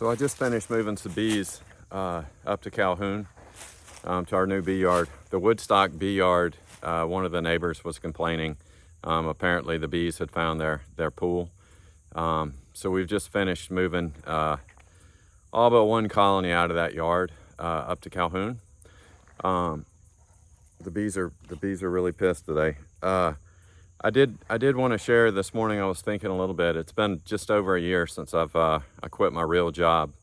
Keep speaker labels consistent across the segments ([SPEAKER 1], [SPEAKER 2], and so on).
[SPEAKER 1] So I just finished moving some bees up to Calhoun, to our new bee yard. The Woodstock bee yard, one of the neighbors was complaining. Apparently the bees had found their pool. So we've just finished moving all but one colony out of that yard up to Calhoun. The bees are really pissed today. I did want to share this morning. I was thinking a little bit. It's been just over a year since I quit my real job,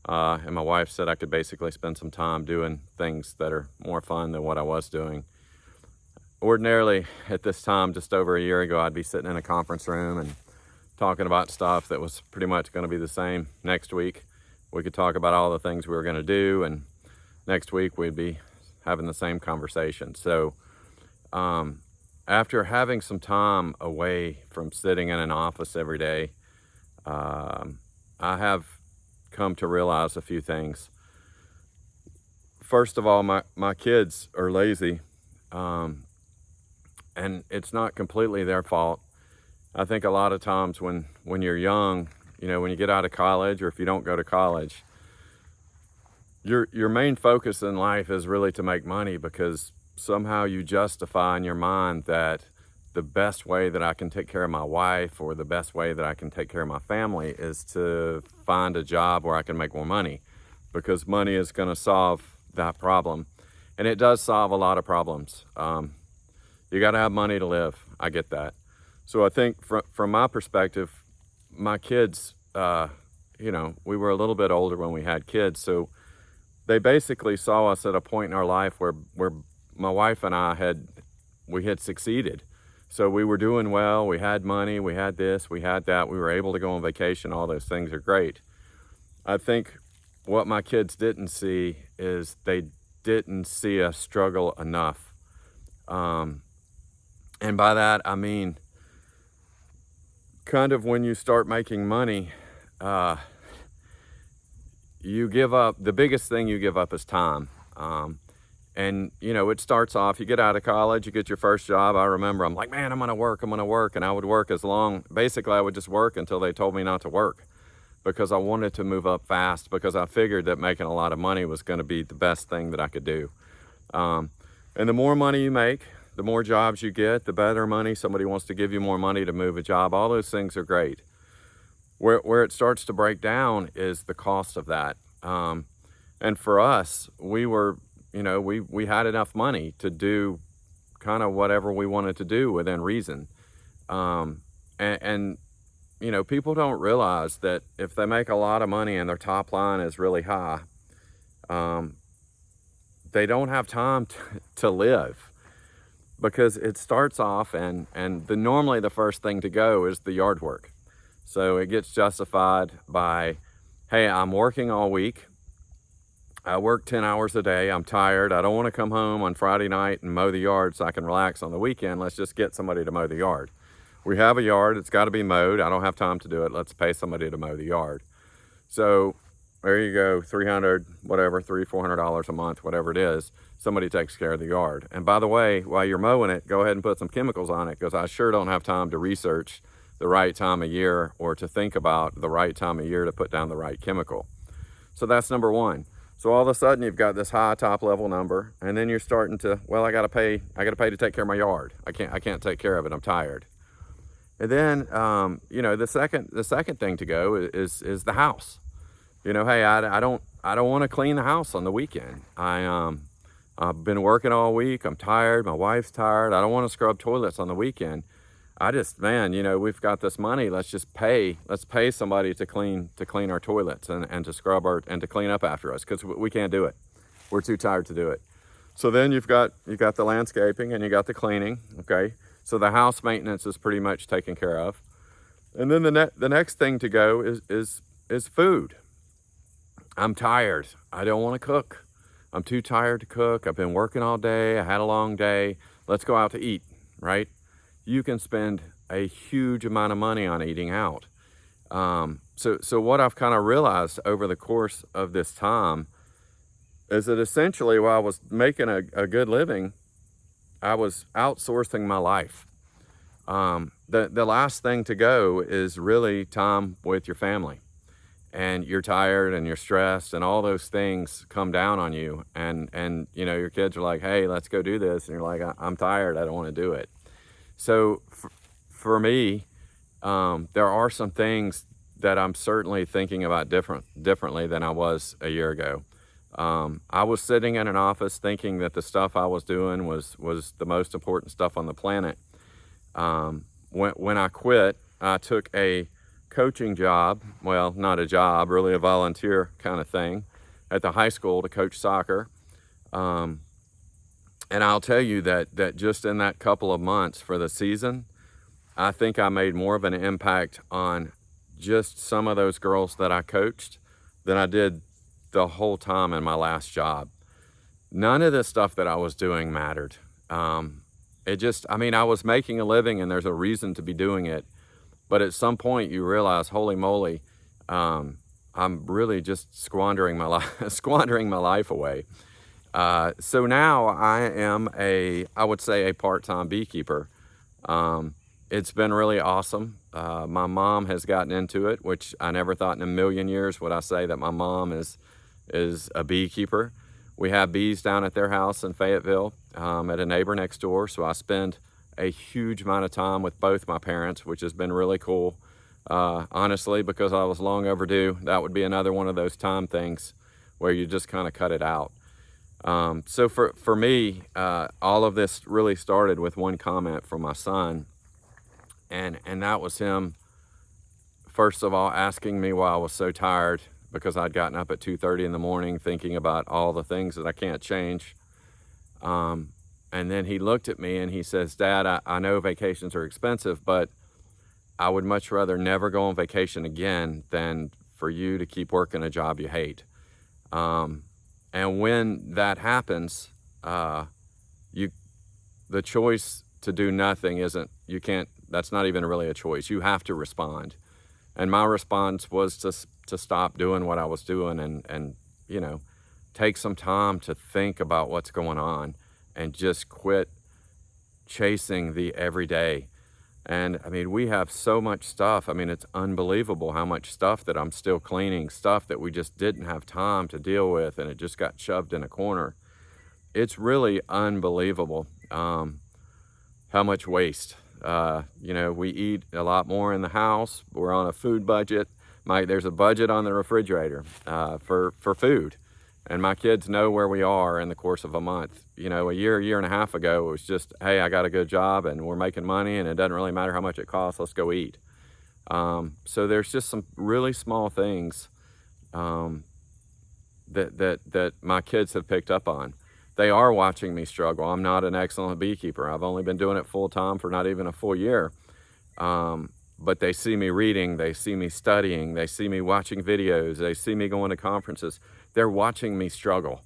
[SPEAKER 1] and my wife said I could basically spend some time doing things that are more fun than what I was doing. Ordinarily, at this time, just over a year ago, I'd be sitting in a conference room and talking about stuff that was pretty much going to be the same next week. We could talk about all the things we were going to do, and next week we'd be having the same conversation. So after having some time away from sitting in an office every day, I have come to realize a few things. First of all, my kids are lazy, and it's not completely their fault. I think a lot of times when you're young, when you get out of college, or if you don't go to college, your main focus in life is really to make money, because somehow you justify in your mind that the best way that I can take care of my wife, or the best way that I can take care of my family, is to find a job where I can make more money, because money is going to solve that problem. And it does solve a lot of problems. You got to have money to live. I get that. So I think from my perspective, my kids, we were a little bit older when we had kids, so they basically saw us at a point in our life where my wife and I had succeeded. So we were doing well, we had money, we had this, we had that, we were able to go on vacation, all those things are great. I think what my kids didn't see is they didn't see us struggle enough. And by that, I mean, kind of when you start making money, you give up, the biggest thing you give up is time. And it starts off, you get out of college, you get your first job. I remember I'm like, man, I'm gonna work. And I would work basically I would just work until they told me not to work, because I wanted to move up fast, because I figured that making a lot of money was gonna be the best thing that I could do. And the more money you make, the more jobs you get, the better money. Somebody wants to give you more money to move a job. All those things are great. Where it starts to break down is the cost of that. And for us, we were, we had enough money to do kind of whatever we wanted to do within reason. And people don't realize that if they make a lot of money and their top line is really high, they don't have time to live, because it starts off and normally the first thing to go is the yard work. So it gets justified by, hey, I'm working all week. I work 10 hours a day. I'm tired. I don't want to come home on Friday night and mow the yard so I can relax on the weekend. Let's just get somebody to mow the yard. We have a yard. It's got to be mowed. I don't have time to do it. Let's pay somebody to mow the yard. So there you go, $400 a month, whatever it is. Somebody takes care of the yard. And by the way, while you're mowing it, go ahead and put some chemicals on it, because I sure don't have time to research the right time of year, or to think about the right time of year to put down the right chemical. So that's number one. So all of a sudden you've got this high top level number, and then you're starting to, well, I got to pay to take care of my yard. I can't take care of it. I'm tired. And then, the second thing to go is the house. Hey, I don't want to clean the house on the weekend. I've been working all week. I'm tired. My wife's tired. I don't want to scrub toilets on the weekend. We've got this money. Let's pay somebody to clean our toilets and to scrub and to clean up after us, because we can't do it. We're too tired to do it. So then you've got the landscaping and you got the cleaning. Okay. So the house maintenance is pretty much taken care of. And then the next thing to go is food. I'm tired. I don't want to cook. I'm too tired to cook. I've been working all day. I had a long day. Let's go out to eat, right? You can spend a huge amount of money on eating out. So what I've kind of realized over the course of this time is that essentially, while I was making a good living, I was outsourcing my life. The last thing to go is really time with your family. and you're tired and you're stressed and all those things come down on you, and you know, your kids are like, hey, let's go do this, and you're like, I'm tired, I don't want to do it. So for me, there are some things that I'm certainly thinking about differently than I was a year ago. I was sitting in an office thinking that the stuff I was doing was the most important stuff on the planet. When I quit, I took a coaching job, well, not a job, really a volunteer kind of thing, at the high school to coach soccer. And I'll tell you that just in that couple of months for the season, I think I made more of an impact on just some of those girls that I coached than I did the whole time in my last job. None of the stuff that I was doing mattered. It just, I mean, I was making a living and there's a reason to be doing it. But at some point you realize, holy moly, I'm really just squandering my life away. So now I am I would say a part-time beekeeper. It's been really awesome. My mom has gotten into it, which I never thought in a million years would I say that my mom is a beekeeper. We have bees down at their house in Fayetteville, at a neighbor next door. So I spend a huge amount of time with both my parents, which has been really cool. Honestly, because I was long overdue. That would be another one of those time things where you just kind of cut it out. So for me, all of this really started with one comment from my son. And that was him, first of all, asking me why I was so tired, because I'd gotten up at 2:30 in the morning thinking about all the things that I can't change. And then he looked at me and he says, Dad, I know vacations are expensive, but I would much rather never go on vacation again than for you to keep working a job you hate. And when that happens, the choice to do nothing that's not even really a choice. You have to respond. And my response was to stop doing what I was doing and you know, take some time to think about what's going on and just quit chasing the everyday. And I mean, we have so much stuff. I mean, it's unbelievable how much stuff that I'm still cleaning, stuff that we just didn't have time to deal with, and it just got shoved in a corner. It's really unbelievable how much waste. You know, we eat a lot more in the house. We're on a food budget. There's a budget on the refrigerator for food. And my kids know where we are in the course of a month. You know, a year and a half ago, it was just, hey, I got a good job and we're making money and it doesn't really matter how much it costs, let's go eat. So there's just some really small things that my kids have picked up on. They are watching me struggle. I'm not an excellent beekeeper. I've only been doing it full time for not even a full year. But they see me reading, they see me studying, they see me watching videos, they see me going to conferences. They're watching me struggle,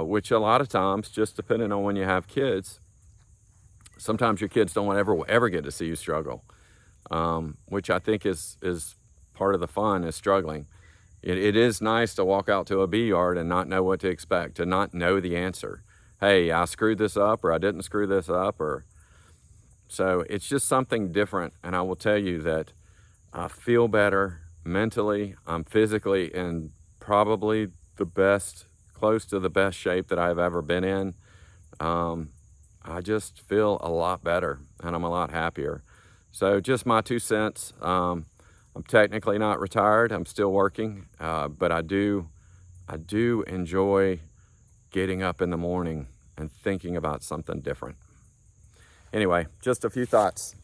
[SPEAKER 1] which a lot of times, just depending on when you have kids, sometimes your kids don't ever get to see you struggle, which I think is part of the fun, is struggling. It is nice to walk out to a bee yard and not know what to expect, to not know the answer. Hey, I screwed this up, or I didn't screw this up, so it's just something different. And I will tell you that I feel better mentally. I'm physically in probably close to the best shape that I've ever been in. I just feel a lot better and I'm a lot happier. So just my 2 cents. I'm technically not retired. I'm still working, but I do enjoy getting up in the morning and thinking about something different. Anyway, just a few thoughts.